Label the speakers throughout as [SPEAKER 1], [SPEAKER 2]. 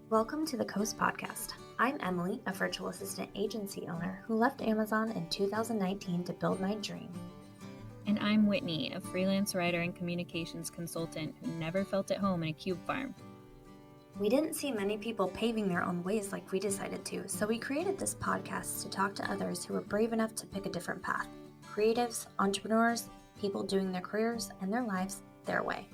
[SPEAKER 1] Welcome to the Coast Podcast. I'm Emilie, a virtual assistant agency owner who left Amazon in 2019 to build my dream.
[SPEAKER 2] And I'm Whitney, a freelance writer and communications consultant who never felt at home in a cube farm.
[SPEAKER 1] We didn't see many people paving their own ways like we decided to, so we created this podcast to talk to others who were brave enough to pick a different path. Creatives, entrepreneurs, people doing their careers and their lives their way.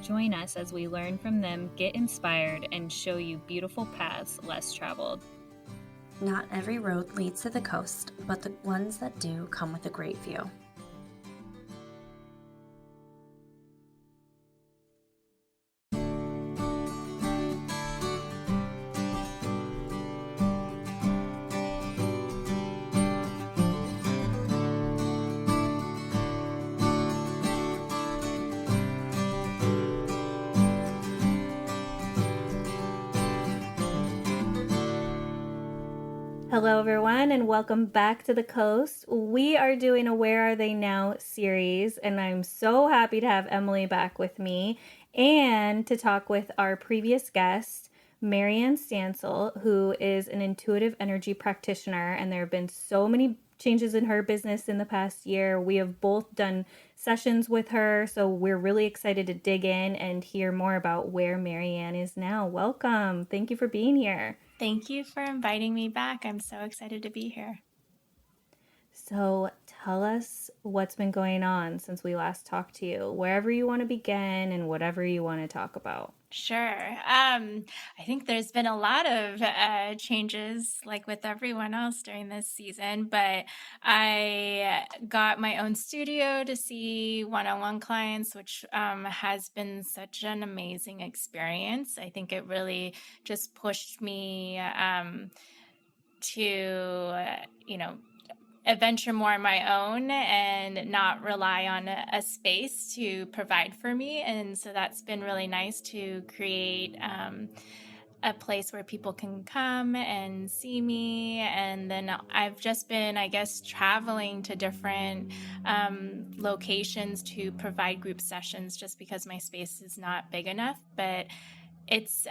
[SPEAKER 2] Join us as we learn from them, get inspired, and show you beautiful paths less traveled.
[SPEAKER 1] Not every road leads to the coast, but the ones that do come with a great view.
[SPEAKER 3] Hello everyone and welcome back to the coast. We are doing a Where Are They Now series and I'm so happy to have Emilie back with me and to talk with our previous guest, Marianne Stancel, who is an intuitive energy practitioner, and there have been so many changes in her business in the past year. We have both done sessions with her, so we're really excited to dig in and hear more about where Marianne is now. Welcome. Thank you for being here.
[SPEAKER 4] Thank you for inviting me back. I'm so excited to be here.
[SPEAKER 3] So tell us what's been going on since we last talked to you, wherever you want to begin and whatever you want to talk about.
[SPEAKER 4] Sure. I think there's been a lot of changes, like with everyone else during this season, but I got my own studio to see one-on-one clients, which has been such an amazing experience. I think it really just pushed me to, adventure more on my own and not rely on a space to provide for me. And so that's been really nice to create a place where people can come and see me. And then I've just been, traveling to different locations to provide group sessions just because my space is not big enough. But it's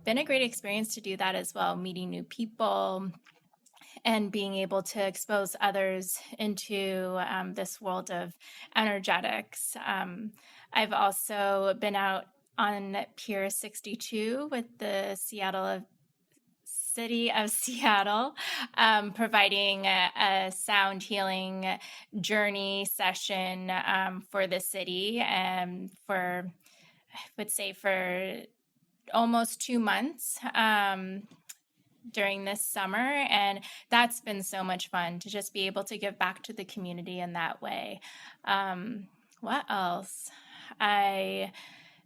[SPEAKER 4] been a great experience to do that as well, meeting new people and being able to expose others into this world of energetics. I've also been out on Pier 62 with the City of Seattle, providing a sound healing journey session for the city for almost 2 months. During this summer, and that's been so much fun to just be able to give back to the community in that way. What else? I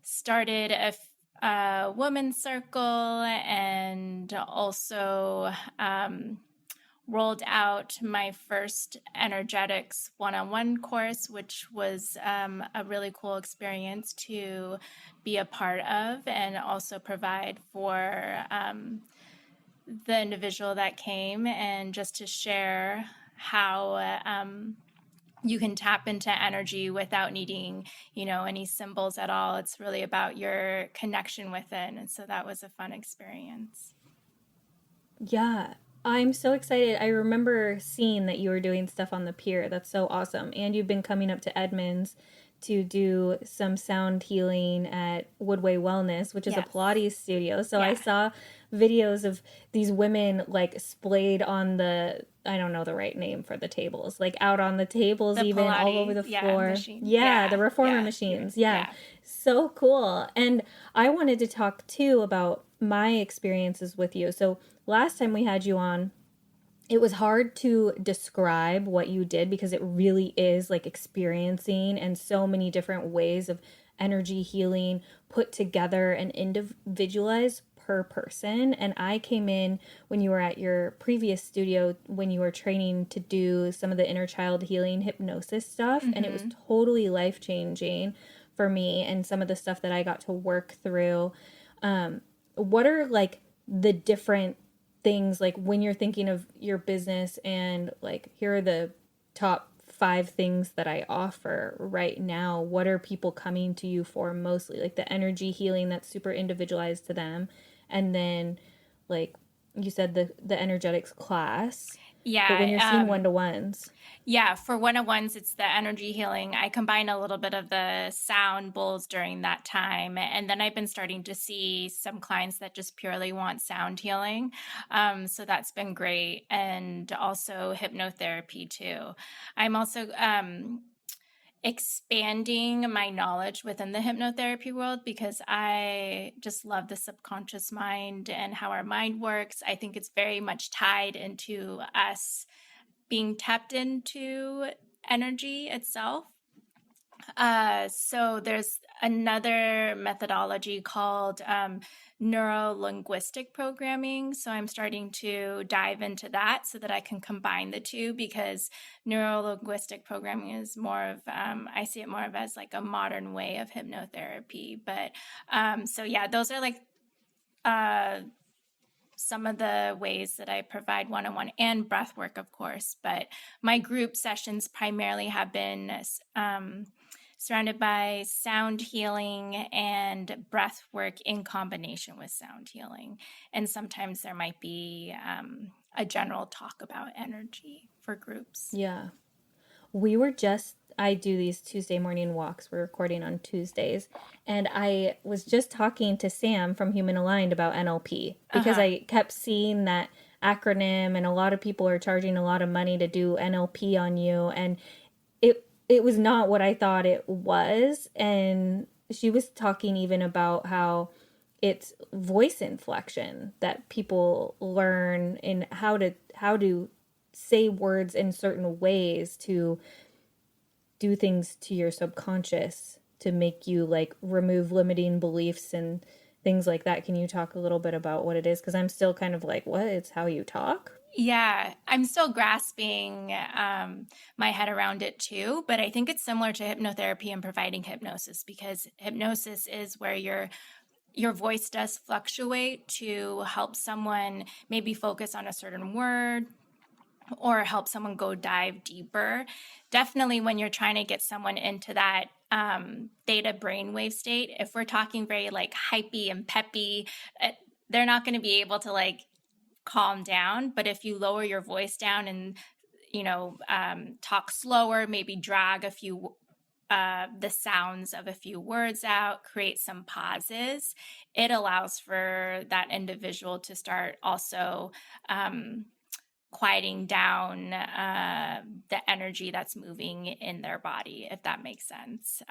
[SPEAKER 4] started a women's circle and also rolled out my first energetics one-on-one course, which was a really cool experience to be a part of and also provide for the individual that came, and just to share how you can tap into energy without needing, any symbols at all. It's really about your connection within. And so that was a fun experience.
[SPEAKER 3] Yeah, I'm so excited. I remember seeing that you were doing stuff on the pier. That's so awesome. And you've been coming up to Edmonds to do some sound healing at Woodway Wellness, which is a Pilates studio. So I saw videos of these women like splayed on I don't know the right name for the tables, like out on the tables, the even Pilates, all over the floor. The reformer machines. Yeah. So cool. And I wanted to talk too about my experiences with you. So last time we had you on, it was hard to describe what you did because it really is like experiencing and so many different ways of energy healing put together and individualized per person. And I came in when you were at your previous studio, when you were training to do some of the inner child healing hypnosis stuff. Mm-hmm. And it was totally life-changing for me and some of the stuff that I got to work through. What are like the different things, like when you're thinking of your business and like, here are the top 5 things that I offer right now, what are people coming to you for mostly? Like the energy healing that's super individualized to them, and then like you said the energetics class. But when you're seeing
[SPEAKER 4] Yeah.
[SPEAKER 3] one-to-ones.
[SPEAKER 4] Yeah, for one-on-ones, it's the energy healing. I combine a little bit of the sound bowls during that time. And then I've been starting to see some clients that just purely want sound healing. So that's been great. And also hypnotherapy too. I'm also expanding my knowledge within the hypnotherapy world because I just love the subconscious mind and how our mind works. I think it's very much tied into us being tapped into energy itself. So there's another methodology called neuro-linguistic programming. So I'm starting to dive into that so that I can combine the two, because neuro-linguistic programming is more of, I see it more of as like a modern way of hypnotherapy. But so yeah, those are like some of the ways that I provide one-on-one and breath work, of course. But my group sessions primarily have been surrounded by sound healing and breath work in combination with sound healing. And sometimes there might be a general talk about energy for groups.
[SPEAKER 3] Yeah. I do these Tuesday morning walks. We're recording on Tuesdays. And I was just talking to Sam from Human Aligned about NLP because I kept seeing that acronym, and a lot of people are charging a lot of money to do NLP on you. And it was not what I thought it was. And she was talking even about how it's voice inflection that people learn in how to say words in certain ways to do things to your subconscious to make you like remove limiting beliefs and things like that. Can you talk a little bit about what it is? Because I'm still kind of like, what? It's how you talk?
[SPEAKER 4] Yeah, I'm still grasping my head around it too, but I think it's similar to hypnotherapy and providing hypnosis, because hypnosis is where your voice does fluctuate to help someone maybe focus on a certain word or help someone go dive deeper. Definitely when you're trying to get someone into that theta brainwave state, if we're talking very like hypey and peppy, they're not going to be able to like calm down. But if you lower your voice down and, talk slower, maybe drag a few the sounds of a few words out, create some pauses, it allows for that individual to start also quieting down the energy that's moving in their body, if that makes sense.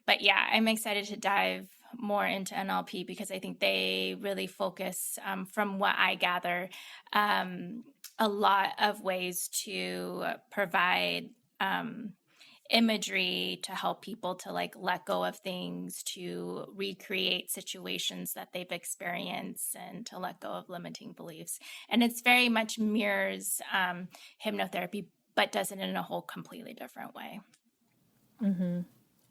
[SPEAKER 4] But yeah, I'm excited to dive more into NLP because I think they really focus, from what I gather, a lot of ways to provide imagery to help people to like let go of things, to recreate situations that they've experienced, and to let go of limiting beliefs. And it's very much mirrors hypnotherapy, but does it in a whole completely different way.
[SPEAKER 3] Mm-hmm.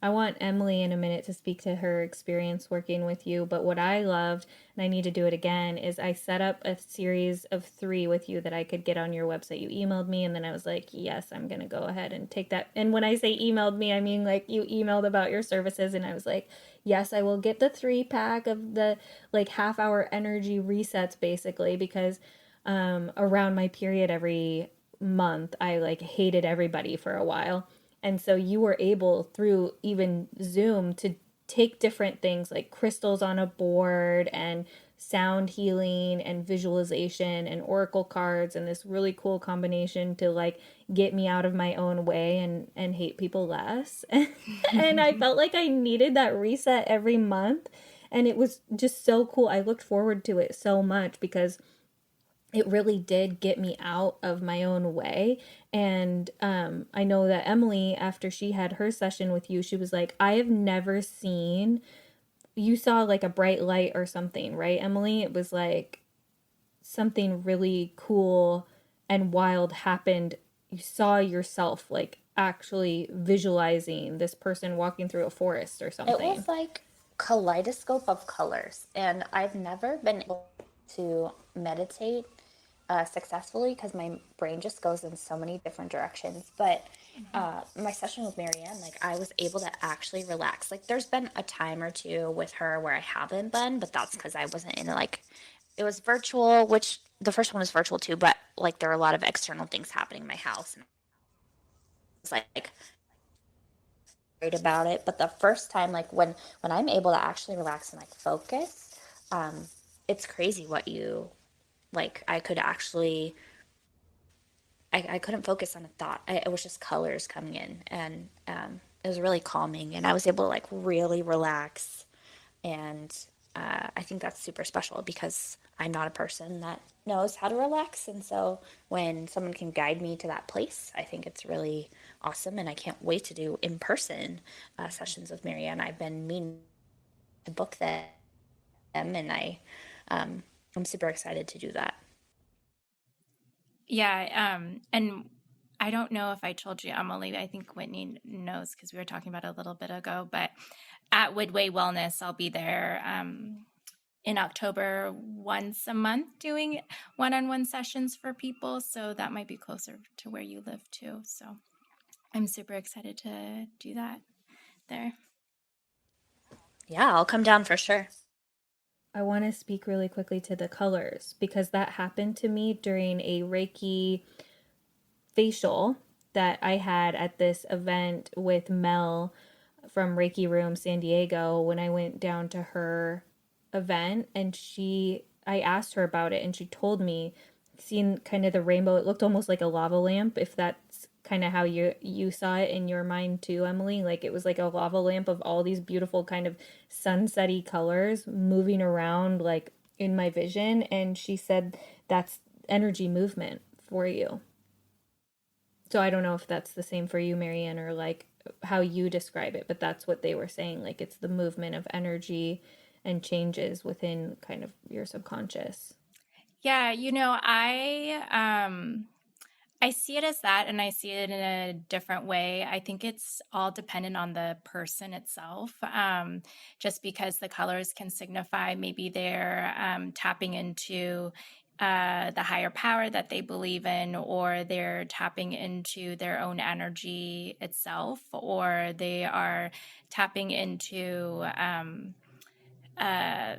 [SPEAKER 3] I want Emilie in a minute to speak to her experience working with you. But what I loved, and I need to do it again, is I set up a series of 3 with you that I could get on your website. You emailed me, and then I was like, yes, I'm going to go ahead and take that. And when I say emailed me, I mean like you emailed about your services, and I was like, yes, I will get the 3-pack of the like half-hour energy resets, basically, because around my period every month, I like hated everybody for a while. And so you were able, through even Zoom, to take different things like crystals on a board and sound healing and visualization and oracle cards and this really cool combination to like get me out of my own way and hate people less. And I felt like I needed that reset every month. And it was just so cool. I looked forward to it so much because it really did get me out of my own way. And I know that Emilie, after she had her session with you, she was like, I have never seen, you saw like a bright light or something, right, Emilie? It was like something really cool and wild happened. You saw yourself like actually visualizing this person walking through a forest or something.
[SPEAKER 1] It was like kaleidoscope of colors, and I've never been able to meditate successfully because my brain just goes in so many different directions. But My session with Marianne, like I was able to actually relax. Like there's been a time or two with her where I haven't been, but that's because I wasn't in like it was virtual, which the first one was virtual too, but like there were a lot of external things happening in my house and I was like worried about it. But the first time, like when I'm able to actually relax and like focus, um, it's crazy what you like I could actually I couldn't focus on a thought. It was just colors coming in, and it was really calming. And I was able to like really relax. And I think that's super special because I'm not a person that knows how to relax. And so when someone can guide me to that place, I think it's really awesome. And I can't wait to do in person sessions with Marianne. I've been meaning to book them, and I'm super excited to do that.
[SPEAKER 4] Yeah, and I don't know if I told you, Emily, I think Whitney knows because we were talking about it a little bit ago, but at Woodway Wellness, I'll be there in October once a month doing one-on-one sessions for people. So that might be closer to where you live too. So I'm super excited to do that there.
[SPEAKER 1] Yeah, I'll come down for sure.
[SPEAKER 3] I want to speak really quickly to the colors because that happened to me during a Reiki facial that I had at this event with Mel from Reiki Room San Diego when I went down to her event. And I asked her about it and she told me, seeing kind of the rainbow, it looked almost like a lava lamp, if that's kind of how you saw it in your mind too, Emily. Like it was like a lava lamp of all these beautiful kind of sunsetty colors moving around like in my vision. And she said that's energy movement for you. So I don't know if that's the same for you, Marianne, or like how you describe it, but that's what they were saying. Like it's the movement of energy and changes within kind of your subconscious.
[SPEAKER 4] Yeah, I see it as that, and I see it in a different way. I think it's all dependent on the person itself, just because the colors can signify maybe they're tapping into the higher power that they believe in, or they're tapping into their own energy itself, or they are tapping into uh,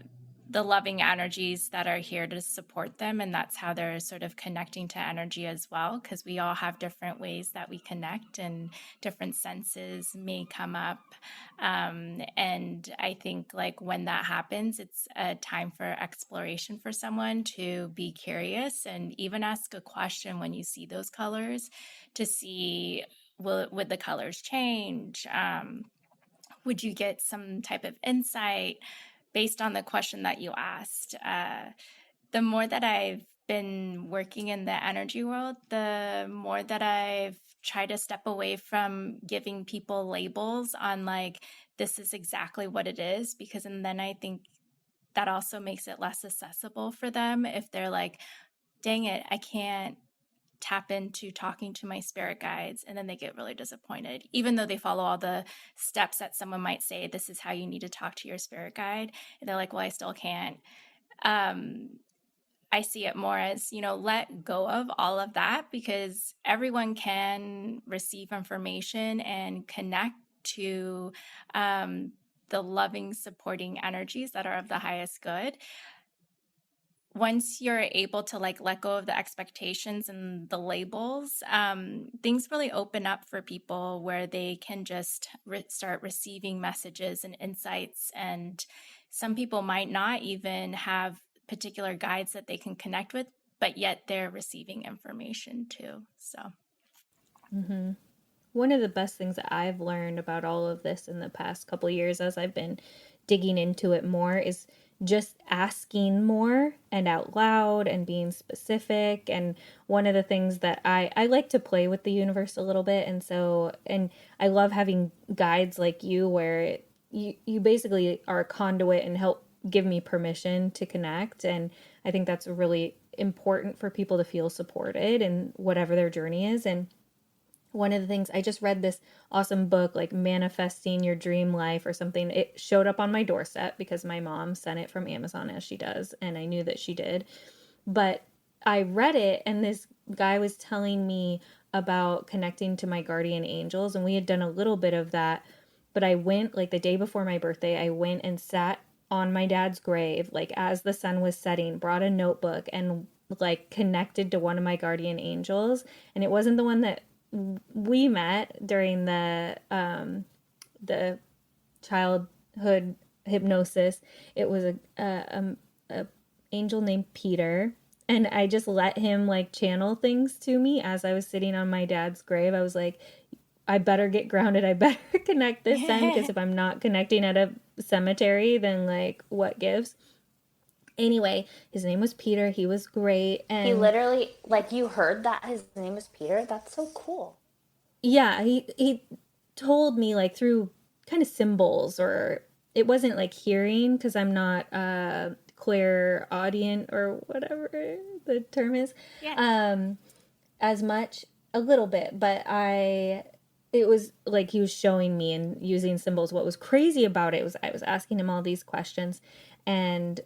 [SPEAKER 4] the loving energies that are here to support them. And that's how they're sort of connecting to energy as well, because we all have different ways that we connect and different senses may come up. And I think like when that happens, it's a time for exploration for someone to be curious and even ask a question when you see those colors to see, would the colors change? Would you get some type of insight based on the question that you asked? The more that I've been working in the energy world, the more that I've tried to step away from giving people labels on like, this is exactly what it is, because and then I think that also makes it less accessible for them if they're like, dang it, I can't tap into talking to my spirit guides, and then they get really disappointed even though they follow all the steps that someone might say, this is how you need to talk to your spirit guide, and they're like, well, I still can't. I see it more as, let go of all of that, because everyone can receive information and connect to the loving supporting energies that are of the highest good. Once you're able to like let go of the expectations and the labels, things really open up for people where they can just start receiving messages and insights. And some people might not even have particular guides that they can connect with, but yet they're receiving information too. So,
[SPEAKER 3] Mm-hmm. One of the best things that I've learned about all of this in the past couple of years as I've been digging into it more is just asking more and out loud and being specific. And one of the things that I like to play with the universe a little bit. And I love having guides like you where you basically are a conduit and help give me permission to connect. And I think that's really important for people to feel supported in whatever their journey is. And one of the things, I just read this awesome book like Manifesting Your Dream Life or something. It showed up on my doorstep because my mom sent it from Amazon, as she does, and I knew that she did. But I read it and this guy was telling me about connecting to my guardian angels, and we had done a little bit of that. But I went, like, the day before my birthday, I went and sat on my dad's grave, like, as the sun was setting, brought a notebook, and, like, connected to one of my guardian angels. And it wasn't the one that we met during the childhood hypnosis. It was a angel named Peter, and I just let him, like, channel things to me as I was sitting on my dad's grave. I was like, I better get grounded. I better connect this time, because if I'm not connecting at a cemetery, then, like, what gives? Anyway, his name was Peter. He was great. And
[SPEAKER 1] He literally, like, you heard that his name was Peter? That's so cool.
[SPEAKER 3] yeah, he told me, like, through kind of symbols, or it wasn't like hearing, because I'm not clairaudient or whatever the term is,
[SPEAKER 4] Yeah.
[SPEAKER 3] as much, a little bit, but it was like he was showing me and using symbols. What was crazy about it was I was asking him all these questions, and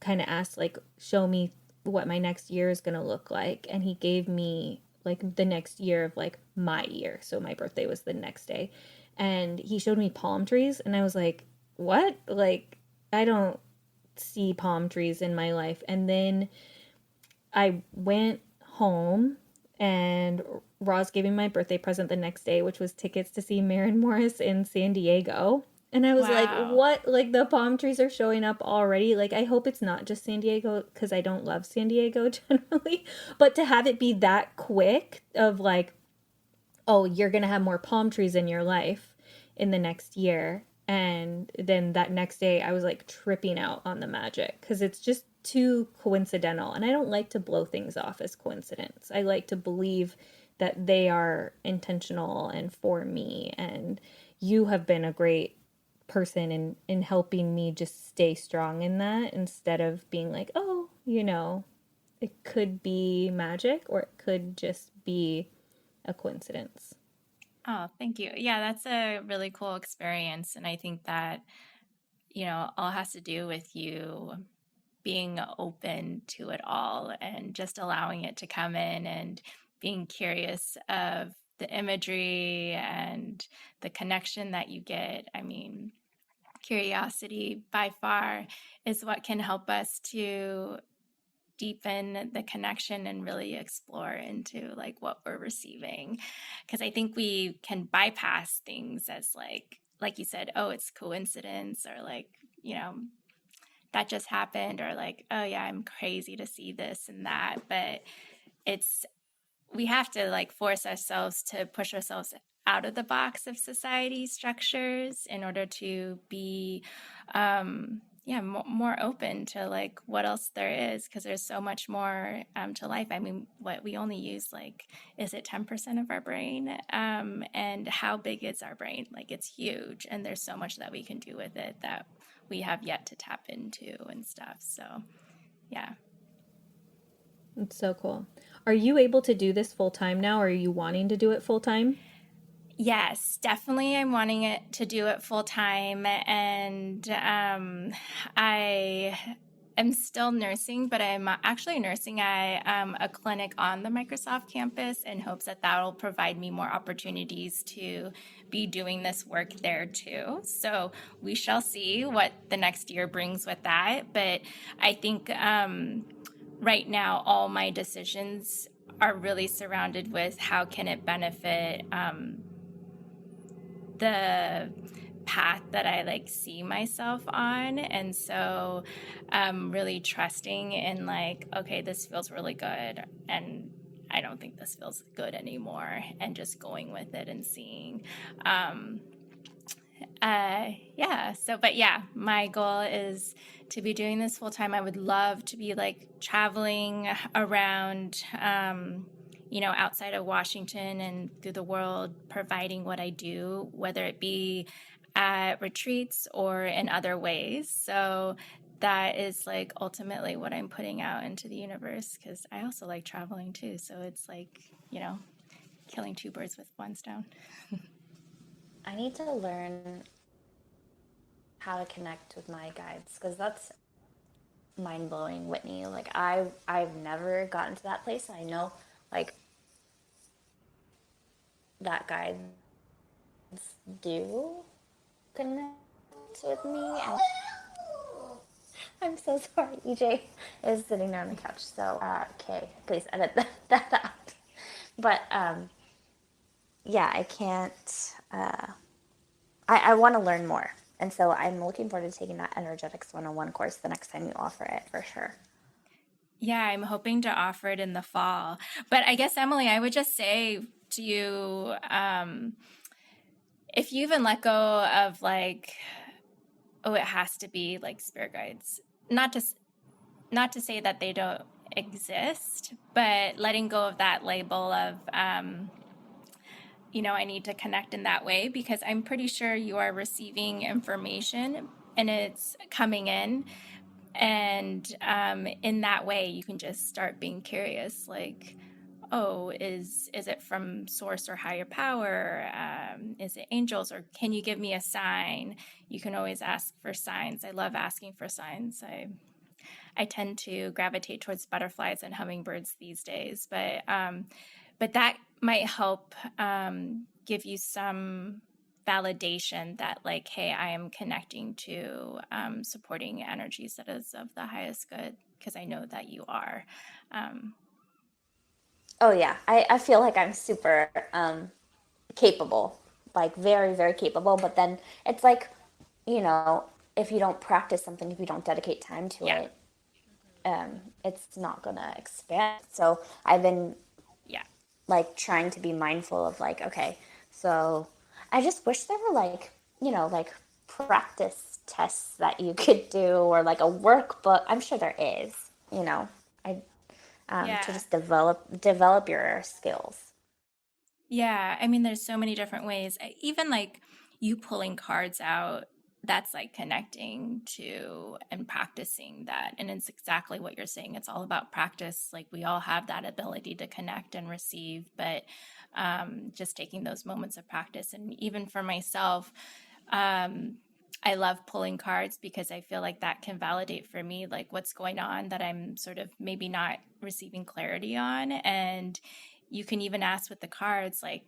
[SPEAKER 3] kind of asked, like, show me what my next year is going to look like. And he gave me, like, the next year of, like, my year. So my birthday was the next day. And he showed me palm trees. And I was like, what? Like, I don't see palm trees in my life. And then I went home, and Roz gave me my birthday present the next day, which was tickets to see Maren Morris in San Diego. And I was like,
[SPEAKER 4] Wow.
[SPEAKER 3] what? Like, the palm trees are showing up already. Like, I hope it's not just San Diego, because I don't love San Diego generally. But to have it be that quick of, like, oh, you're going to have more palm trees in your life in the next year. And then that next day, I was, like, tripping out on the magic, because it's just too coincidental. And I don't like to blow things off as coincidence. I like to believe that they are intentional and for me. And you have been a great person in helping me just stay strong in that, instead of being like, oh, it could be magic, or it could just be a coincidence.
[SPEAKER 4] Oh, thank you. Yeah, that's a really cool experience. And I think that, all has to do with you being open to it all and just allowing it to come in and being curious of the imagery and the connection that you get. I mean, curiosity by far is what can help us to deepen the connection and really explore into like what we're receiving, because I think we can bypass things as like you said, oh, it's coincidence, or like, that just happened, or like, oh yeah, I'm crazy to see this and that. But it's we have to like force ourselves to push ourselves out of the box of society structures in order to be more open to like what else there is, because there's so much more to life. I mean, what we only use, like, is it 10% of our brain, and how big is our brain? Like, it's huge, and there's so much that we can do with it that we have yet to tap into and stuff. So yeah.
[SPEAKER 3] It's so cool. Are you able to do this full time now, or are you wanting to do it full time?
[SPEAKER 4] Yes, definitely. I'm wanting it to do it full time. And I am still nursing, but I'm actually nursing at a clinic on the Microsoft campus in hopes that that'll provide me more opportunities to be doing this work there too. So we shall see what the next year brings with that. But I think right now, all my decisions are really surrounded with how can it benefit the path that I like see myself on. And so really trusting in like, okay, this feels really good, and I don't think this feels good anymore, and just going with it and seeing. My goal is to be doing this full time. I would love to be like traveling around outside of Washington and through the world, providing what I do, whether it be at retreats or in other ways. So that is like ultimately what I'm putting out into the universe, because I also like traveling too. So it's like, killing two birds with one stone.
[SPEAKER 1] I need to learn how to connect with my guides, because that's mind-blowing, Whitney. Like, I've never gotten to that place. I know, like, that guides do connect with me. And I'm so sorry. EJ is sitting there on the couch. So, okay, please edit that out. But yeah, I can't. I want to learn more. And so I'm looking forward to taking that Energetics 101 course the next time you offer it, for sure.
[SPEAKER 4] Yeah, I'm hoping to offer it in the fall. But I guess, Emilie, I would just say to you, if you even let go of like, oh, it has to be like spirit guides, not to say that they don't exist, but letting go of that label of, I need to connect in that way, because I'm pretty sure you are receiving information and it's coming in. And in that way, you can just start being curious, like, oh, is it from source or higher power? Is it angels, or can you give me a sign? You can always ask for signs. I love asking for signs. I tend to gravitate towards butterflies and hummingbirds these days, but that might help give you some validation that, like, hey, I am connecting to supporting energies that is of the highest good, because I know that you are.
[SPEAKER 1] Oh, yeah. I feel like I'm super capable, like very, very capable. But then it's like, if you don't practice something, if you don't dedicate time to
[SPEAKER 4] Yeah.
[SPEAKER 1] it, it's not going to expand. So I've been
[SPEAKER 4] Yeah.
[SPEAKER 1] like trying to be mindful of like, okay, so I just wish there were like, like practice tests that you could do, or like a workbook. I'm sure there is, I to
[SPEAKER 4] Yeah.
[SPEAKER 1] just develop your skills.
[SPEAKER 4] Yeah. I mean, there's so many different ways. Even like you pulling cards out, that's like connecting to and practicing that. And it's exactly what you're saying. It's all about practice. Like, we all have that ability to connect and receive, but just taking those moments of practice. And even for myself, I love pulling cards because I feel like that can validate for me, like, what's going on that I'm sort of maybe not receiving clarity on. And you can even ask with the cards, like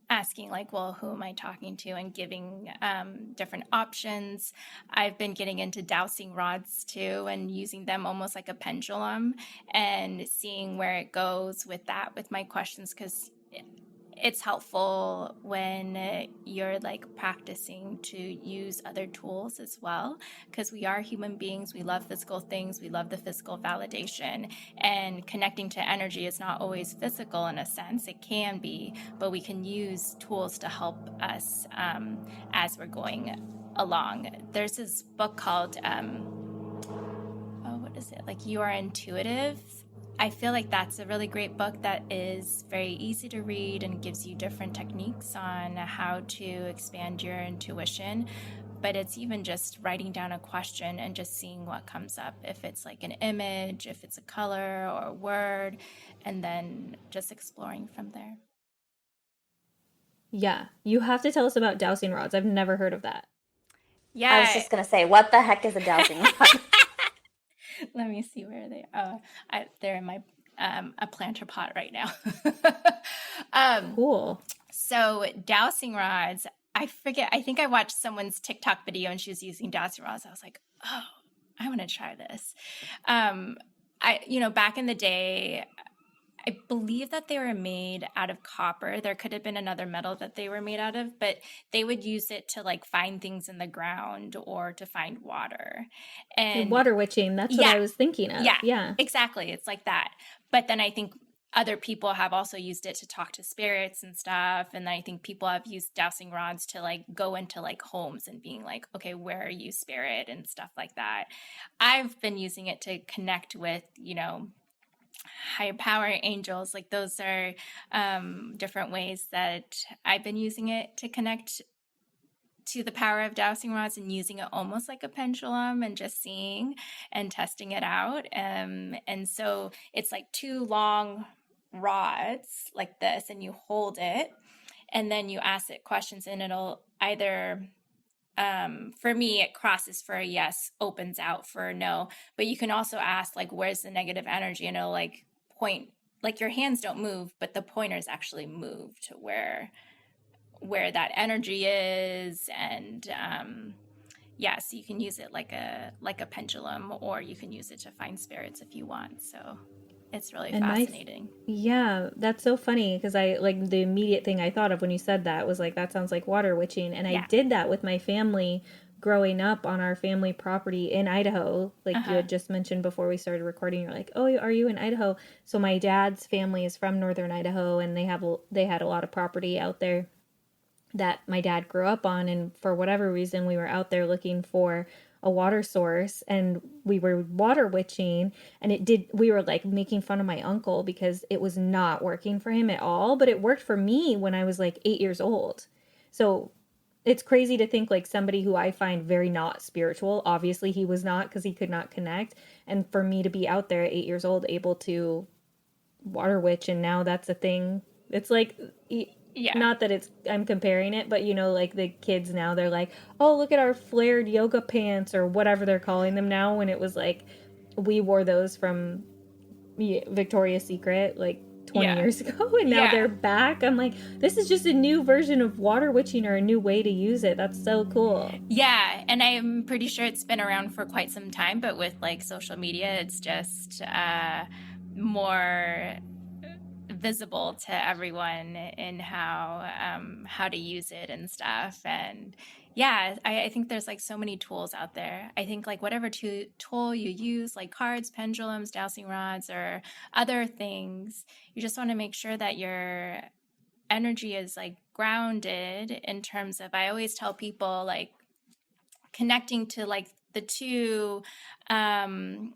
[SPEAKER 4] asking like, well, who am I talking to, and giving different options. I've been getting into dowsing rods too, and using them almost like a pendulum, and seeing where it goes with that, with my questions, because it's helpful when you're like practicing to use other tools as well, because we are human beings. We love physical things. We love the physical validation, and connecting to energy is not always physical in a sense. It can be, but we can use tools to help us as we're going along. There's this book called what is it? Like, You Are Intuitive. I feel like that's a really great book that is very easy to read and gives you different techniques on how to expand your intuition. But it's even just writing down a question and just seeing what comes up. If it's like an image, if it's a color or a word, and then just exploring from there.
[SPEAKER 3] Yeah, you have to tell us about dowsing rods. I've never heard of that.
[SPEAKER 4] Yeah.
[SPEAKER 1] I was just gonna say, what the heck is a dowsing rod?
[SPEAKER 4] Let me see where they are. They're in my a planter pot right now.
[SPEAKER 3] Cool.
[SPEAKER 4] So dowsing rods, I forget. I think I watched someone's TikTok video and she was using dowsing rods. I was like, oh, I want to try this. Back in the day, I believe that they were made out of copper. There could have been another metal that they were made out of, but they would use it to like find things in the ground or to find water. And
[SPEAKER 3] water witching, that's what I was thinking of. Yeah.
[SPEAKER 4] Exactly. It's like that. But then I think other people have also used it to talk to spirits and stuff. And then I think people have used dowsing rods to like go into like homes and being like, okay, where are you, spirit, and stuff like that. I've been using it to connect with, higher power, angels. Like, those are different ways that I've been using it to connect to the power of dowsing rods, and using it almost like a pendulum and just seeing and testing it out. And so it's like two long rods like this, and you hold it and then you ask it questions, and it'll either for me, it crosses for a yes, opens out for a no. But you can also ask, like, where's the negative energy? And it'll like point like your hands don't move, but the pointer's actually moved where that energy is. And so you can use it like a pendulum, or you can use it to find spirits if you want. So it's really
[SPEAKER 3] And
[SPEAKER 4] fascinating.
[SPEAKER 3] yeah, that's so funny because I like the immediate thing I thought of when you said that was like, that sounds like water witching. And I
[SPEAKER 4] Yeah.
[SPEAKER 3] did that with my family growing up on our family property in Idaho. Like you
[SPEAKER 4] Uh-huh.
[SPEAKER 3] had just mentioned before we started recording, you're like, oh, are you in Idaho? So my dad's family is from northern Idaho, and they had a lot of property out there that my dad grew up on. And for whatever reason, we were out there looking for a water source, and we were water witching, and we were like making fun of my uncle because it was not working for him at all, but it worked for me when I was like 8 years old. So it's crazy to think like somebody who I find very not spiritual, obviously he was not because he could not connect, and for me to be out there at 8 years old able to water witch, and now that's a thing. It's like,
[SPEAKER 4] Yeah.
[SPEAKER 3] not that I'm comparing it, but like the kids now, they're like, oh, look at our flared yoga pants or whatever they're calling them now, when it was like we wore those from Victoria's Secret like 20
[SPEAKER 4] Yeah.
[SPEAKER 3] years ago, and now
[SPEAKER 4] Yeah.
[SPEAKER 3] they're back. I'm like, this is just a new version of water witching, or a new way to use it. That's so cool.
[SPEAKER 4] Yeah, and I'm pretty sure it's been around for quite some time, but with like social media, it's just more visible to everyone in how to use it and stuff. And yeah, I think there's like so many tools out there. I think like whatever tool you use, like cards, pendulums, dowsing rods, or other things, you just want to make sure that your energy is like grounded, in terms of, I always tell people like connecting to like um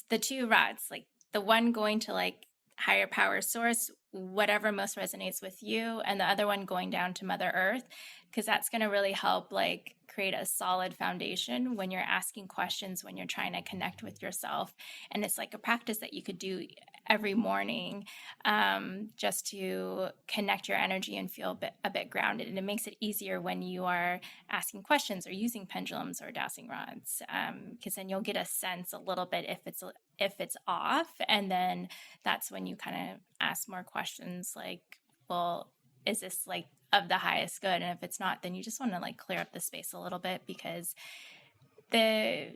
[SPEAKER 4] the two rods, like the one going to like higher power source, whatever most resonates with you, and the other one going down to Mother Earth, because that's going to really help like create a solid foundation when you're asking questions, when you're trying to connect with yourself. And it's like a practice that you could do every morning, just to connect your energy and feel a bit grounded. And it makes it easier when you are asking questions or using pendulums or dowsing rods, because then you'll get a sense a little bit if it's off. And then that's when you kind of ask more questions like, well, is this like of the highest good? And if it's not, then you just want to like clear up the space a little bit, because the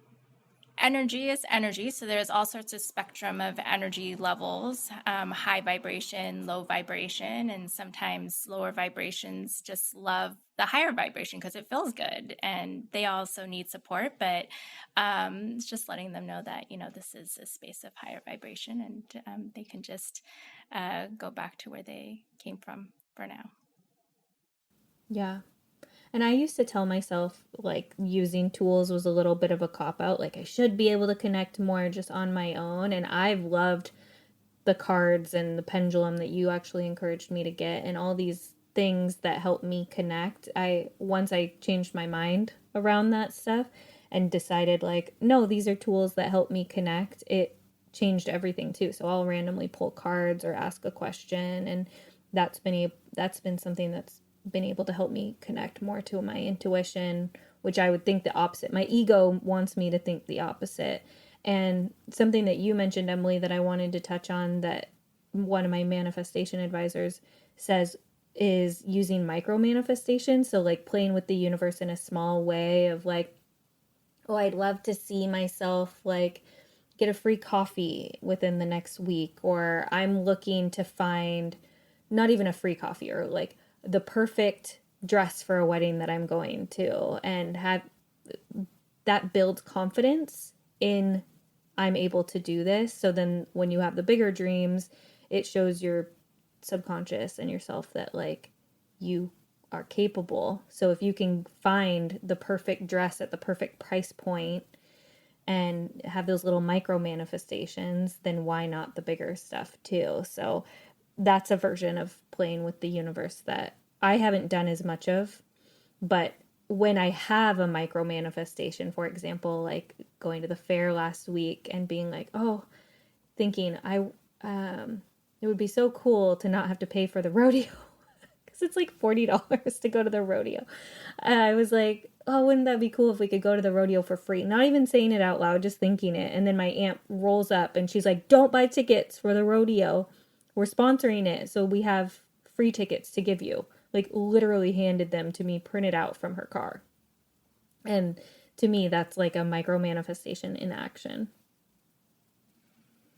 [SPEAKER 4] energy is energy. So there's all sorts of spectrum of energy levels, high vibration, low vibration, and sometimes lower vibrations just love the higher vibration because it feels good, and they also need support. But it's just letting them know that, this is a space of higher vibration, and they can just go back to where they came from for now.
[SPEAKER 3] Yeah. And I used to tell myself like using tools was a little bit of a cop out. Like I should be able to connect more just on my own. And I've loved the cards and the pendulum that you actually encouraged me to get, and all these things that help me connect. Once I changed my mind around that stuff and decided like, no, these are tools that help me connect, it changed everything too. So I'll randomly pull cards or ask a question, and that's been something that's been able to help me connect more to my intuition, which I would think the opposite. My ego wants me to think the opposite. And something that you mentioned, Emilie, that I wanted to touch on, that one of my manifestation advisors says, is using micro manifestation. So like playing with the universe in a small way of like, oh, I'd love to see myself like get a free coffee within the next week, or I'm looking to find not even a free coffee, or like the perfect dress for a wedding that I'm going to, and have that builds confidence in, I'm able to do this. So then when you have the bigger dreams, it shows your subconscious and yourself that like you are capable. So if you can find the perfect dress at the perfect price point and have those little micro manifestations, then why not the bigger stuff too? So that's a version of playing with the universe that I haven't done as much of. But when I have a micro manifestation, for example, like going to the fair last week and being like, oh, thinking it would be so cool to not have to pay for the rodeo, because it's like $40 to go to the rodeo. I was like, oh, wouldn't that be cool if we could go to the rodeo for free? Not even saying it out loud, just thinking it. And then my aunt rolls up and she's like, don't buy tickets for the rodeo. we're sponsoring it, so we have free tickets to give you. Like literally handed them to me printed out from her car. And to me, that's like a micro manifestation in action.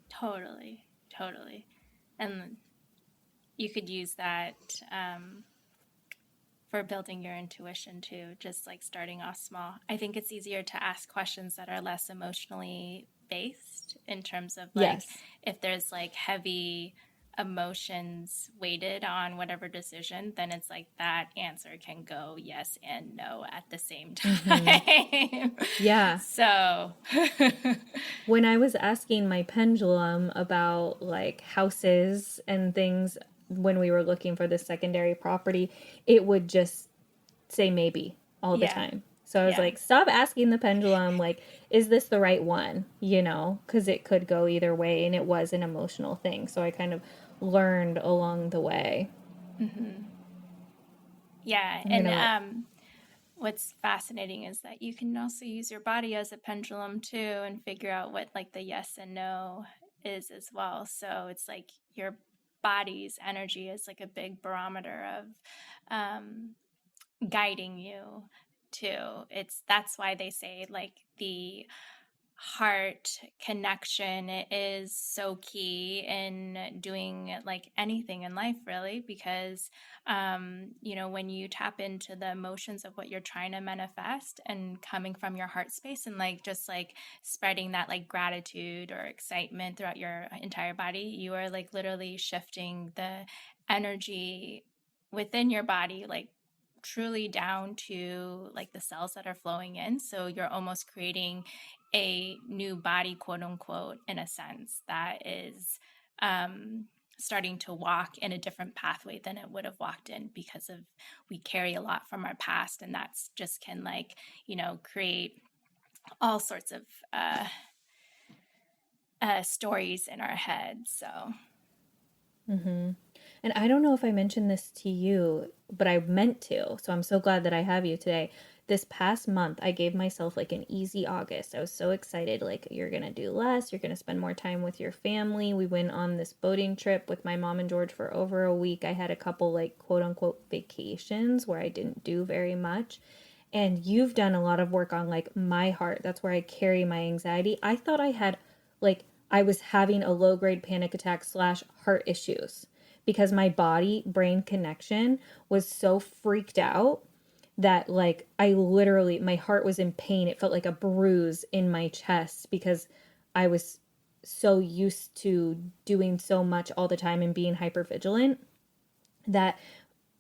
[SPEAKER 4] Totally, totally. And you could use that for building your intuition too, just like starting off small. I think it's easier to ask questions that are less emotionally based in terms of like
[SPEAKER 3] Yes.
[SPEAKER 4] if there's like heavy emotions weighted on whatever decision, then it's like that answer can go yes and no at the same time.
[SPEAKER 3] Yeah.
[SPEAKER 4] So
[SPEAKER 3] When I was asking my pendulum about like houses and things when we were looking for the secondary property, it would just say maybe all the
[SPEAKER 4] yeah,
[SPEAKER 3] time. So I was
[SPEAKER 4] yeah.
[SPEAKER 3] like, stop asking the pendulum, like, is this the right one? You know, because it could go either way, and it was an emotional thing. So I kind of learned along the way.
[SPEAKER 4] Yeah,
[SPEAKER 3] I'm
[SPEAKER 4] and
[SPEAKER 3] gonna,
[SPEAKER 4] what's fascinating is that you can also use your body as a pendulum too and figure out what like the yes and no is as well. So it's like your body's energy is like a big barometer of guiding you too. That's why they say like the heart connection is so key in doing like anything in life really because when you tap into the emotions of what you're trying to manifest and coming from your heart space and like just like spreading that like gratitude or excitement throughout your entire body, you are like literally shifting the energy within your body like truly down to like the cells that are flowing in. So you're almost creating a new body, quote unquote, in a sense that is starting to walk in a different pathway than it would have walked in because of we carry a lot from our past, and that's just can like create all sorts of stories in our head. So
[SPEAKER 3] and I don't know if I mentioned this to you, but I meant to. So I'm so glad that I have you today. This past month, I gave myself like an easy August. I was so excited. Like, you're going to do less. You're going to spend more time with your family. We went on this boating trip with my mom and George for over a week. I had a couple, like, quote unquote, vacations where I didn't do very much. And you've done a lot of work on like my heart. That's where I carry my anxiety. I thought I had, like, I was having a low grade panic attack / heart issues because my body brain connection was so freaked out that like I literally, my heart was in pain. It felt like a bruise in my chest because I was so used to doing so much all the time and being hyper vigilant that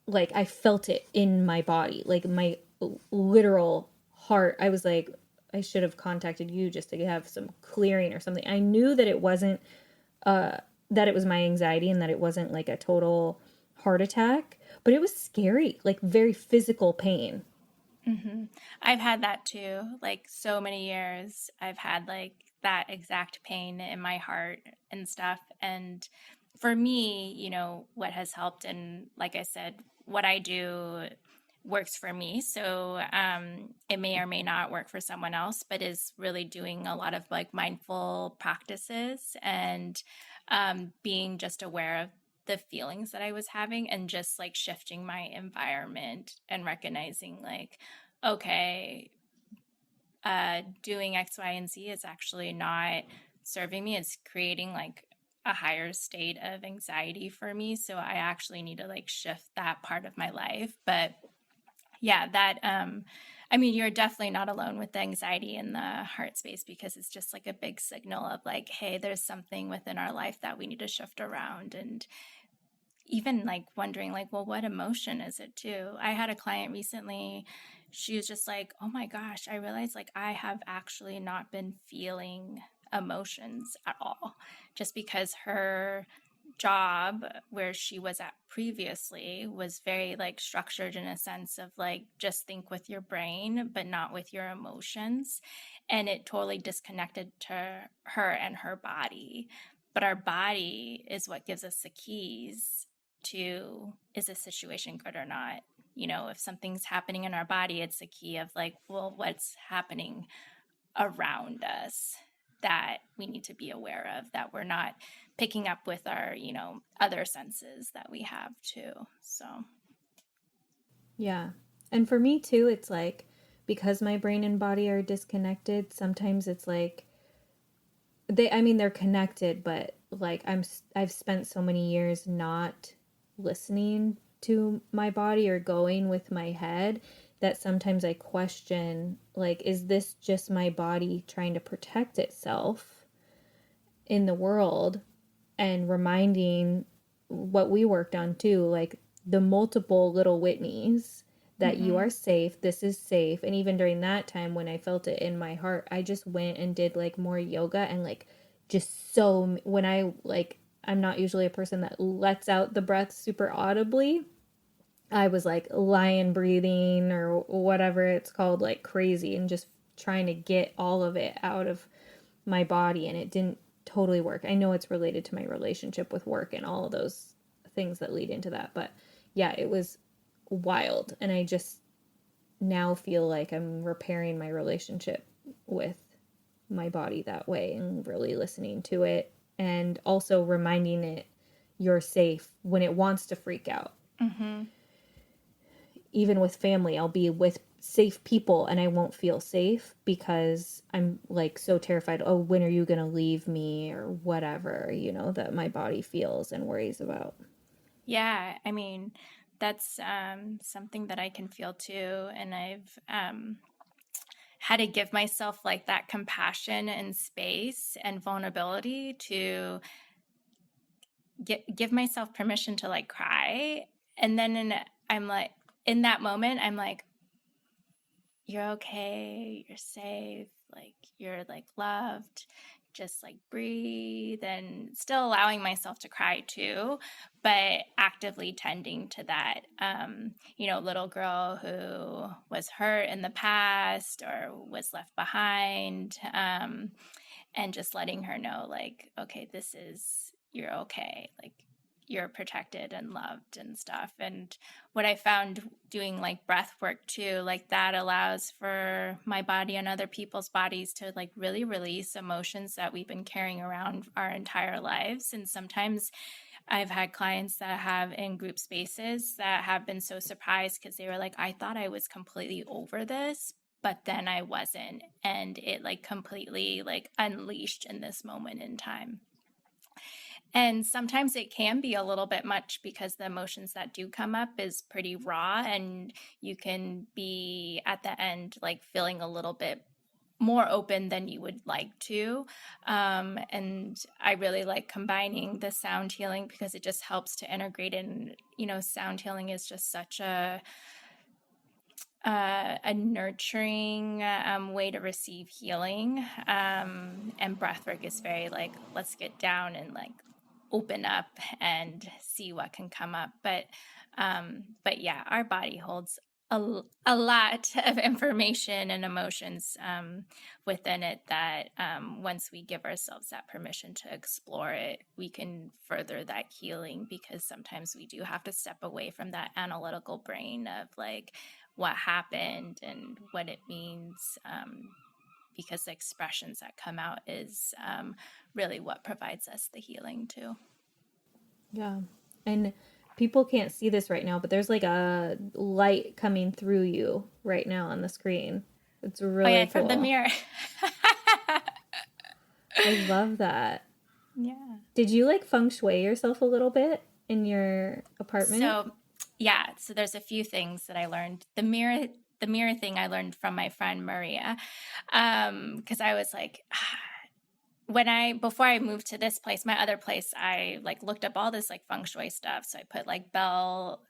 [SPEAKER 3] like I felt it in my body, like my literal heart. I was like, I should have contacted you just to have some clearing or something. I knew that it wasn't that it was my anxiety and that it wasn't like a total heart attack, but it was scary, like very physical pain.
[SPEAKER 4] I've had that too. Like so many years, I've had like that exact pain in my heart and stuff. And for me, what has helped, and like I said, what I do works for me. So it may or may not work for someone else, but is really doing a lot of like mindful practices and being just aware of the feelings that I was having and just like shifting my environment and recognizing like, okay, doing X, Y, and Z is actually not serving me. It's creating like a higher state of anxiety for me. So I actually need to like shift that part of my life. But yeah, that, I mean, you're definitely not alone with the anxiety in the heart space because it's just like a big signal of like, hey, there's something within our life that we need to shift around. And even like wondering like, well, what emotion is it too? I had a client recently, she was just like, oh my gosh, I realized like I have actually not been feeling emotions at all just because her job where she was at previously was very like structured in a sense of like just think with your brain but not with your emotions, and it totally disconnected to her and her body. But our body is what gives us the keys to, is a situation good or not? If something's happening in our body, it's a key of like, well, what's happening around us that we need to be aware of, that we're not picking up with our, you know, other senses that we have too. So
[SPEAKER 3] Yeah. And for me too, it's like, because my brain and body are disconnected, sometimes it's like they're connected, but like I've spent so many years not listening to my body or going with my head that sometimes I question, like, is this just my body trying to protect itself in the world? And reminding what we worked on too, like the multiple little Whitneys, that you are safe, this is safe. And even during that time when I felt it in my heart, I just went and did like more yoga, and like just so when I like, I'm not usually a person that lets out the breath super audibly. I was like lion breathing or whatever it's called, like crazy, and just trying to get all of it out of my body, and it didn't totally work. I know it's related to my relationship with work and all of those things that lead into that, but yeah, it was wild, and I just now feel like I'm repairing my relationship with my body that way, and really listening to it, and also reminding it you're safe when it wants to freak out. Even with family, I'll be with safe people and I won't feel safe because I'm like so terrified. Oh, when are you going to leave me, or whatever, you know, that my body feels and worries about.
[SPEAKER 4] yeah, I mean, that's something that I can feel too. And I've had to give myself like that compassion and space and vulnerability to give myself permission to like cry. And then I'm like, in that moment, I'm like, you're okay, you're safe, like you're like loved, just like breathe, and still allowing myself to cry too, but actively tending to that, you know, little girl who was hurt in the past or was left behind, and just letting her know like, okay, this is, you're okay, like you're protected and loved and stuff. And what I found doing like breath work too, like that allows for my body and other people's bodies to like really release emotions that we've been carrying around our entire lives. And sometimes I've had clients that have in group spaces that have been so surprised because they were like, I thought I was completely over this, but then I wasn't. And it like completely like unleashed in this moment in time. And sometimes it can be a little bit much because the emotions that do come up is pretty raw, and you can be at the end like feeling a little bit more open than you would like to. And I really like combining the sound healing because it just helps to integrate in, you know, sound healing is just such a nurturing way to receive healing. And breathwork is very like, let's get down and like open up and see what can come up. But yeah, our body holds a lot of information and emotions within it that once we give ourselves that permission to explore it, we can further that healing, because sometimes we do have to step away from that analytical brain of like what happened and what it means, because the expressions that come out is really what provides us the healing too.
[SPEAKER 3] Yeah. And people can't see this right now, but there's like a light coming through you right now on the screen. It's really cool.
[SPEAKER 4] From the mirror.
[SPEAKER 3] I love that.
[SPEAKER 4] Yeah.
[SPEAKER 3] Did you like feng shui yourself a little bit in your apartment?
[SPEAKER 4] So there's a few things that I learned. The mirror thing I learned from my friend Maria, because I was like, before I moved to this place, my other place, I like looked up all this like feng shui stuff. So I put like a bell,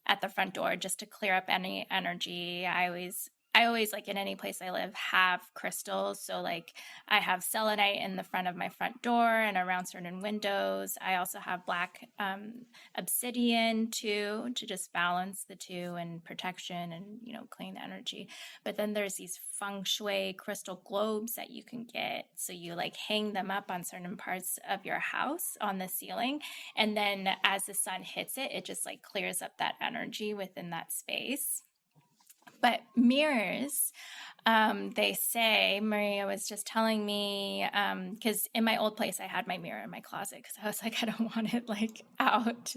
[SPEAKER 4] at the front door just to clear up any energy. I always like in any place I live have crystals. So like I have selenite in the front of my front door and around certain windows. I also have black obsidian too, to just balance the two and protection and, you know, clean energy. But then there's these feng shui crystal globes that you can get. So you like hang them up on certain parts of your house on the ceiling. And then as the sun hits it, it just like clears up that energy within that space. But mirrors, they say, Maria was just telling me, because in my old place, I had my mirror in my closet because I was like, I don't want it like out.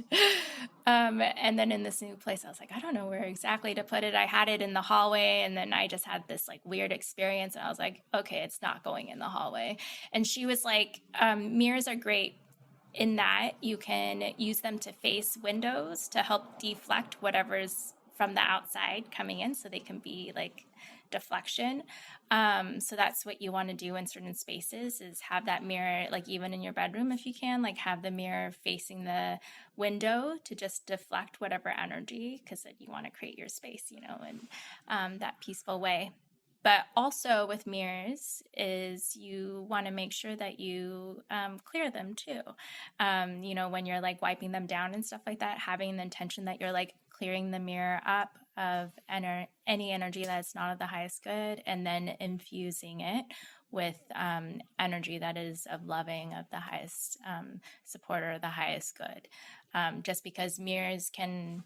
[SPEAKER 4] And then in this new place, I was like, I don't know where exactly to put it. I had it in the hallway, and then I just had this like weird experience, and I was like, okay, it's not going in the hallway. And she was like, mirrors are great in that you can use them to face windows to help deflect whatever's from the outside coming in, so they can be like deflection. So that's what you want to do in certain spaces, is have that mirror, like even in your bedroom if you can, like have the mirror facing the window to just deflect whatever energy, because you want to create your space, you know, in that peaceful way. But also with mirrors is you want to make sure that you clear them too. You know, when you're like wiping them down and stuff like that, having the intention that you're like clearing the mirror up of any energy that's not of the highest good, and then infusing it with energy that is of loving, of the highest supporter, the highest good. Just because mirrors can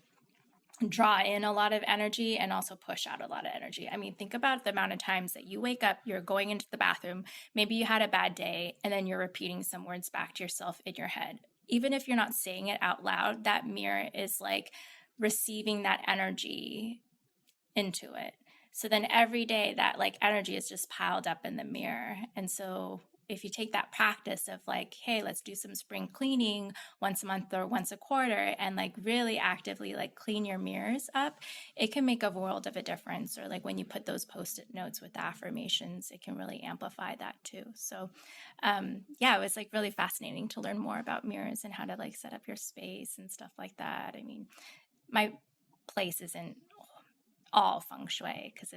[SPEAKER 4] draw in a lot of energy and also push out a lot of energy. I mean, think about the amount of times that you wake up, you're going into the bathroom, maybe you had a bad day, and then you're repeating some words back to yourself in your head. Even if you're not saying it out loud, that mirror is like receiving that energy into it. So then every day that like energy is just piled up in the mirror. And so if you take that practice of like, hey, let's do some spring cleaning once a month or once a quarter, and like really actively like clean your mirrors up, it can make a world of a difference. Or like when you put those Post-it notes with affirmations, it can really amplify that too. So yeah, it was like really fascinating to learn more about mirrors and how to like set up your space and stuff like that. I mean, my place isn't all feng shui because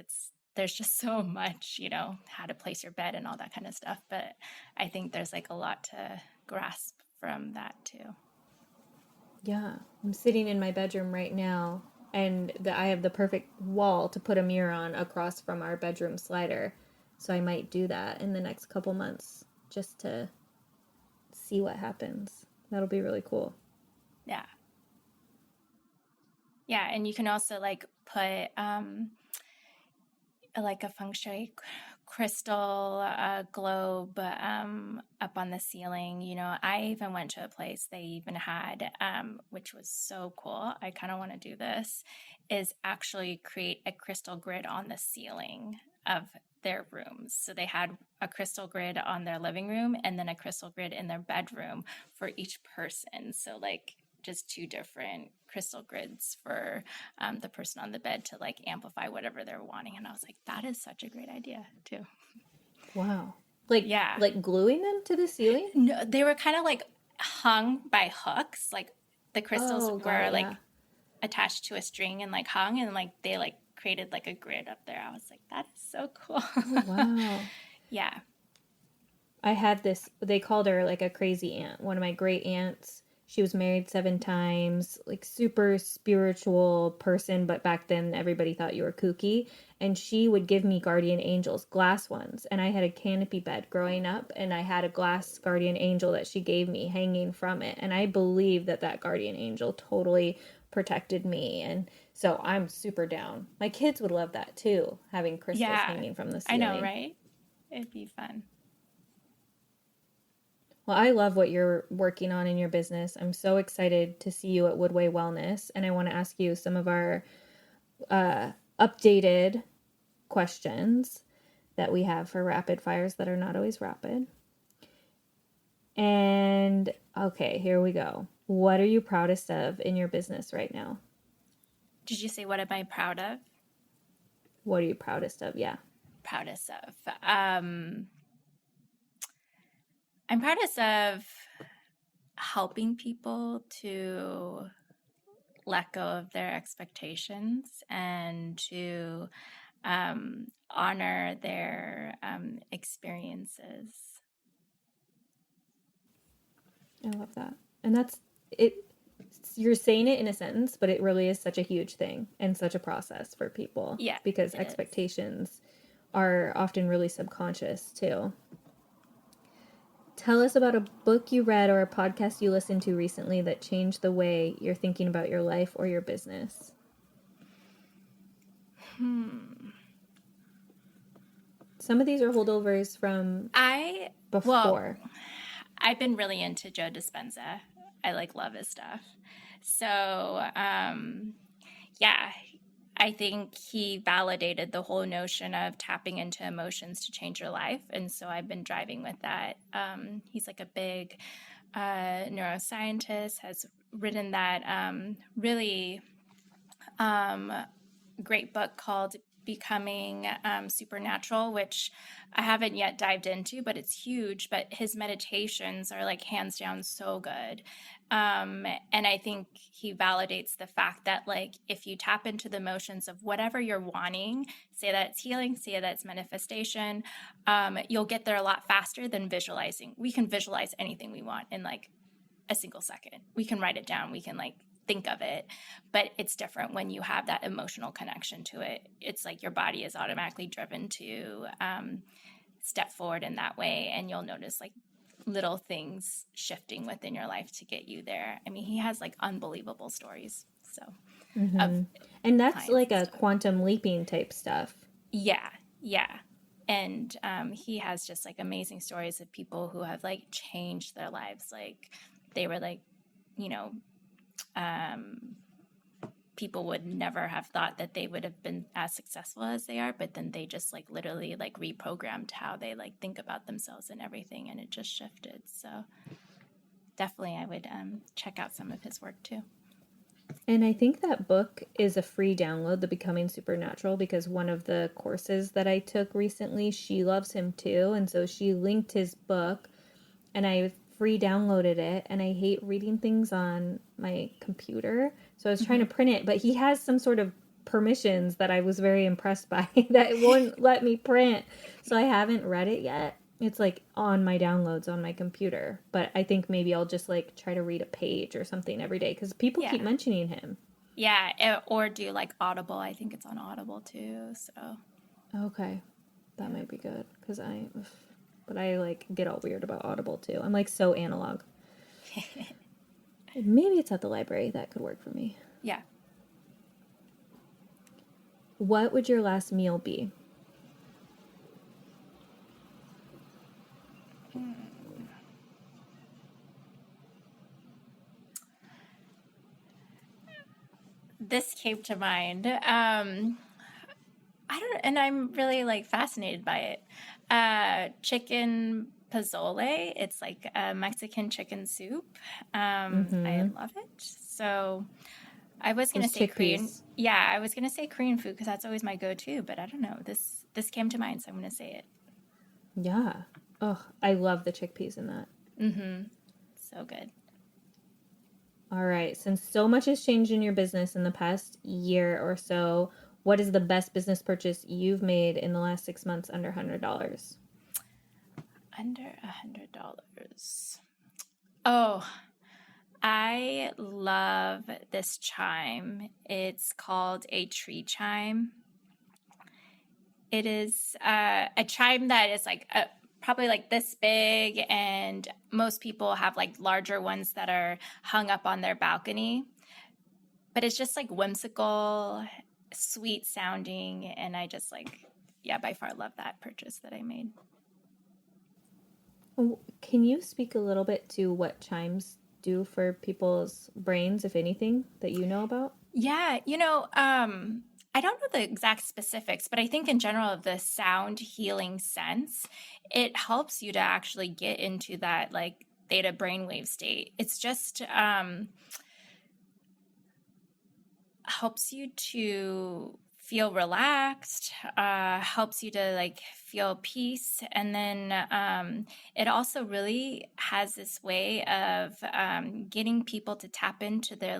[SPEAKER 4] there's just so much, you know, how to place your bed and all that kind of stuff. But I think there's like a lot to grasp from that too.
[SPEAKER 3] Yeah, I'm sitting in my bedroom right now, and I have the perfect wall to put a mirror on across from our bedroom slider. So I might do that in the next couple months just to see what happens. That'll be really cool.
[SPEAKER 4] Yeah. Yeah, and you can also like put like a feng shui crystal globe up on the ceiling. You know, I even went to a place they even had, which was so cool. I kind of want to do this, is actually create a crystal grid on the ceiling of their rooms. So they had a crystal grid on their living room and then a crystal grid in their bedroom for each person. So like just two different crystal grids for the person on the bed to like amplify whatever they're wanting. And I was like, that is such a great idea too.
[SPEAKER 3] Wow. Like,
[SPEAKER 4] yeah,
[SPEAKER 3] like gluing them to the ceiling?
[SPEAKER 4] No, they were kind of like hung by hooks. Like the crystals were like attached to a string and like hung, and like they like created like a grid up there. I was like, that is so cool.
[SPEAKER 3] Oh, wow.
[SPEAKER 4] Yeah.
[SPEAKER 3] I had this, they called her like a crazy aunt, one of my great aunts. She was married 7 times, like super spiritual person, but back then everybody thought you were kooky. And she would give me guardian angels, glass ones. And I had a canopy bed growing up, and I had a glass guardian angel that she gave me hanging from it. And I believe that that guardian angel totally protected me. And so I'm super down. My kids would love that too, having crystals hanging from the ceiling.
[SPEAKER 4] I know, right? It'd be fun.
[SPEAKER 3] Well, I love what you're working on in your business. I'm so excited to see you at Woodway Wellness. And I want to ask you some of our updated questions that we have for rapid fires that are not always rapid. And okay, here we go. What are you proudest of in your business right now?
[SPEAKER 4] Did you say what am I proud of?
[SPEAKER 3] What are you proudest of? Yeah.
[SPEAKER 4] Proudest of. I'm proudest of helping people to let go of their expectations and to honor their experiences.
[SPEAKER 3] I love that. And that's it. You're saying it in a sentence, but it really is such a huge thing and such a process for people.
[SPEAKER 4] Yeah,
[SPEAKER 3] because expectations are often really subconscious too. Tell us about a book you read or a podcast you listened to recently that changed the way you're thinking about your life or your business. Some of these are holdovers from before.
[SPEAKER 4] I've been really into Joe Dispenza. I love his stuff. So, yeah, I think he validated the whole notion of tapping into emotions to change your life. And so I've been driving with that. He's like a big neuroscientist, has written that really great book called Becoming Supernatural, which I haven't yet dived into, but it's huge. But his meditations are hands down so good. And I think he validates the fact that if you tap into the emotions of whatever you're wanting, say that it's healing, say that it's manifestation, you'll get there a lot faster than visualizing. We can visualize anything we want in a single second. We can write it down. We can think of it, but it's different when you have that emotional connection to it. It's your body is automatically driven to step forward in that way, and you'll notice little things shifting within your life to get you there. I mean, he has unbelievable stories. So,
[SPEAKER 3] and that's a quantum leaping type stuff.
[SPEAKER 4] Yeah. And he has just amazing stories of people who have changed their lives. They were people would never have thought that they would have been as successful as they are, but then they just literally reprogrammed how they think about themselves and everything, and it just shifted. So definitely I would check out some of his work too.
[SPEAKER 3] And I think that book is a free download, The Becoming Supernatural, because one of the courses that I took recently, she loves him too, and so she linked his book, and I free downloaded it, and I hate reading things on my computer, so I was trying to print it, but he has some sort of permissions that I was very impressed by that won't let me print, so I haven't read it yet. It's on my downloads on my computer, but I think maybe I'll just try to read a page or something every day because people keep mentioning him.
[SPEAKER 4] Yeah, or do Audible. I think it's on Audible too. So
[SPEAKER 3] okay, that might be good because but I get all weird about Audible too. I'm so analog. Maybe it's at the library. That could work for me.
[SPEAKER 4] Yeah.
[SPEAKER 3] What would your last meal be?
[SPEAKER 4] This came to mind. I don't, and I'm really fascinated by it. Chicken pozole. It's a Mexican chicken soup. I love it. So I was gonna say Korean. Yeah, I was gonna say Korean food because that's always my go-to. But I don't know. This came to mind, so I'm gonna say it.
[SPEAKER 3] Yeah. Oh, I love the chickpeas in that.
[SPEAKER 4] So good.
[SPEAKER 3] All right. Since so much has changed in your business in the past year or so, what is the best business purchase you've made in the last 6 months under $100?
[SPEAKER 4] Under $100. Oh, I love this chime. It's called a tree chime. It is a chime that is probably this big, and most people have larger ones that are hung up on their balcony. But it's just whimsical, sweet sounding, and I just by far love that purchase that I made.
[SPEAKER 3] Can you speak a little bit to what chimes do for people's brains, if anything, that you know about?
[SPEAKER 4] Yeah, I don't know the exact specifics, but I think in general of the sound healing sense, it helps you to actually get into that theta brainwave state. It's just helps you to feel relaxed, helps you to feel peace. And then it also really has this way of getting people to tap into their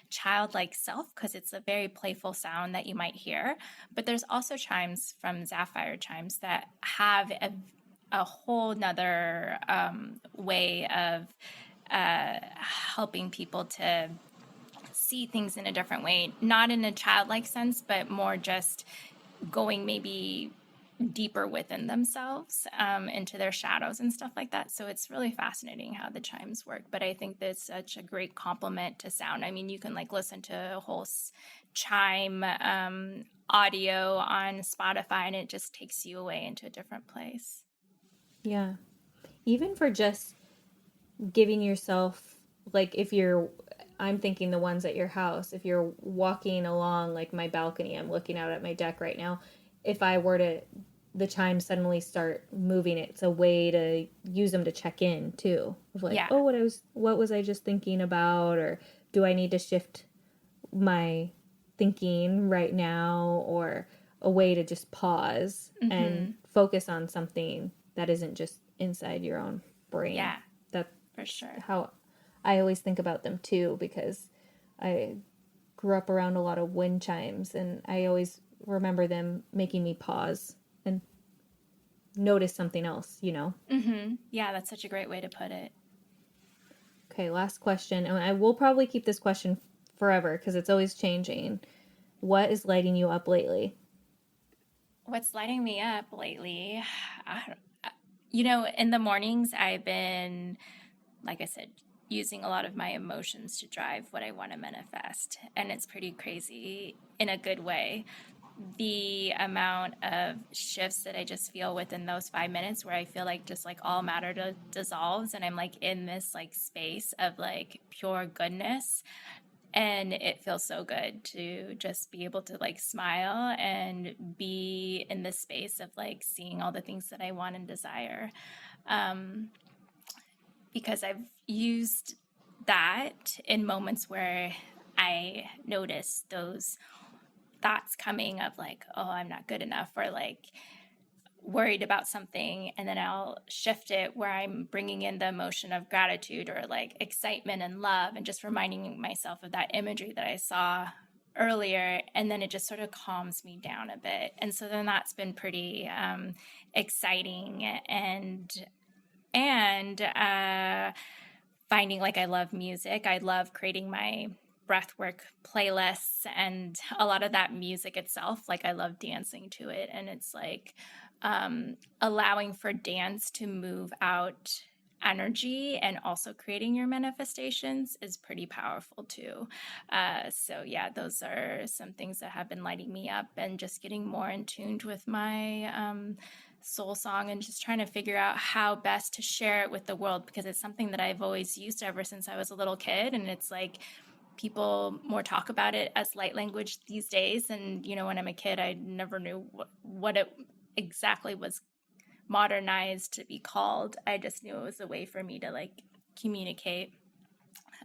[SPEAKER 4] childlike self, because it's a very playful sound that you might hear. But there's also chimes from Sapphire Chimes that have a whole nother way of helping people to see things in a different way, not in a childlike sense, but more just going maybe deeper within themselves, into their shadows and stuff like that. So it's really fascinating how the chimes work. But I think that's such a great complement to sound. I mean, you can listen to a whole chime audio on Spotify, and it just takes you away into a different place.
[SPEAKER 3] Yeah. Even for just giving yourself, like I'm thinking the ones at your house, if you're walking along like my balcony, I'm looking out at my deck right now. If I were to, the chimes suddenly start moving, it's a way to use them to check in too. Of like,
[SPEAKER 4] Yeah.
[SPEAKER 3] oh, what was I just thinking about? Or do I need to shift my thinking right now? Or a way to just pause and focus on something that isn't just inside your own brain.
[SPEAKER 4] Yeah,
[SPEAKER 3] That's
[SPEAKER 4] for sure.
[SPEAKER 3] how I always think about them too, because I grew up around a lot of wind chimes, and I always remember them making me pause and notice something else, you know?
[SPEAKER 4] Yeah, that's such a great way to put it.
[SPEAKER 3] Okay, last question. And I will probably keep this question forever because it's always changing. What is lighting you up lately?
[SPEAKER 4] What's lighting me up lately? In the mornings, I've been, like I said, using a lot of my emotions to drive what I want to manifest. And it's pretty crazy in a good way. The amount of shifts that I just feel within those 5 minutes where I feel like just like all matter dissolves, and I'm like in this like space of like pure goodness. And it feels so good to just be able to like smile and be in this space of like seeing all the things that I want and desire. Because I've used that in moments where I notice those thoughts coming of like, oh, I'm not good enough, or like worried about something, and then I'll shift it where I'm bringing in the emotion of gratitude or like excitement and love, and just reminding myself of that imagery that I saw earlier, and then it just sort of calms me down a bit. And so then that's been pretty exciting, and finding like I love music. I love creating my breathwork playlists, and a lot of that music itself, like I love dancing to it, and it's like allowing for dance to move out energy, and also creating your manifestations is pretty powerful too. So yeah, those are some things that have been lighting me up, and just getting more in tuned with my soul song, and just trying to figure out how best to share it with the world, because it's something that I've always used ever since I was a little kid. And it's like people more talk about it as light language these days. And, when I'm a kid, I never knew what it exactly was modernized to be called. I just knew it was a way for me to like communicate.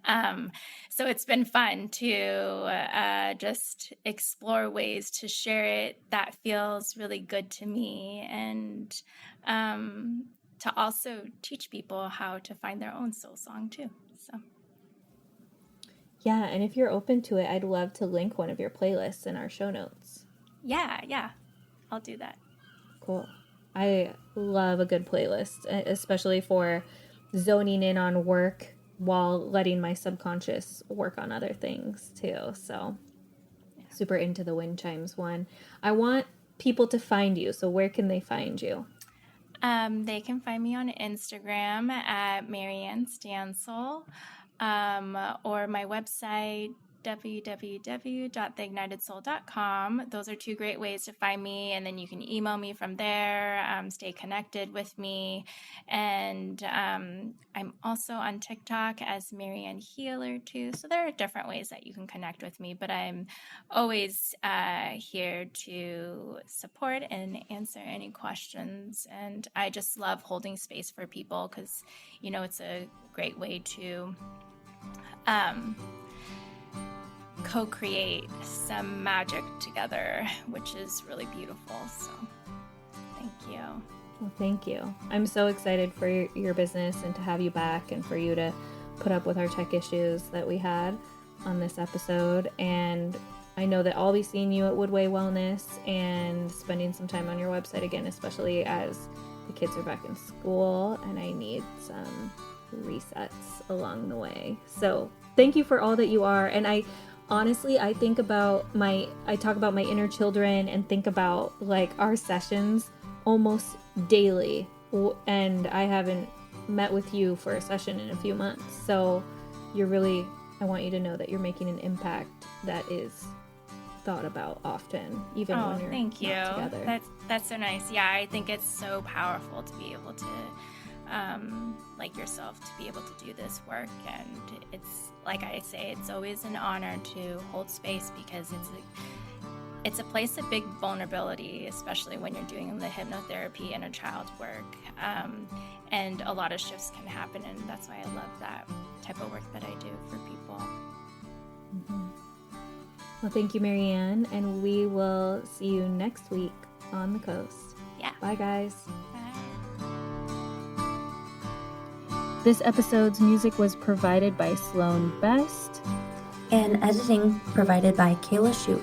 [SPEAKER 4] So it's been fun to just explore ways to share it that feels really good to me, and to also teach people how to find their own soul song too. So.
[SPEAKER 3] Yeah, and if you're open to it, I'd love to link one of your playlists in our show notes.
[SPEAKER 4] Yeah, I'll do that.
[SPEAKER 3] Cool. I love a good playlist, especially for zoning in on work while letting my subconscious work on other things too. So super into the wind chimes one. I want people to find you. So where can they find you?
[SPEAKER 4] They can find me on Instagram at Marianne Stancel, or my website, www.theignitedsoul.com. Those are two great ways to find me, and then you can email me from there, stay connected with me. And I'm also on TikTok as Marianne Healer too. So there are different ways that you can connect with me, but I'm always here to support and answer any questions. And I just love holding space for people, because it's a great way to co-create some magic together, which is really beautiful. So thank you.
[SPEAKER 3] Well, thank you. I'm so excited for your business, and to have you back, and for you to put up with our tech issues that we had on this episode. And I know that I'll be seeing you at Woodway Wellness and spending some time on your website again, especially as the kids are back in school and I need some resets along the way. So thank you for all that you are. And I honestly, I talk about my inner children, and think about like our sessions almost daily. And I haven't met with you for a session in a few months. So I want you to know that you're making an impact that is thought about often, even when you're
[SPEAKER 4] thank you.
[SPEAKER 3] not together.
[SPEAKER 4] That's so nice. Yeah, I think it's so powerful to be able to, like yourself, to be able to do this work. And it's, like I say, it's always an honor to hold space, because it's a place of big vulnerability, especially when you're doing the hypnotherapy inner child work. And a lot of shifts can happen, and that's why I love that type of work that I do for people.
[SPEAKER 3] Mm-hmm. Well, thank you, Marianne, and we will see you next week on the coast.
[SPEAKER 4] Yeah.
[SPEAKER 3] Bye, guys.
[SPEAKER 4] Bye.
[SPEAKER 2] This episode's music was provided by Sloan Best.
[SPEAKER 1] And editing provided by Kayla Shue.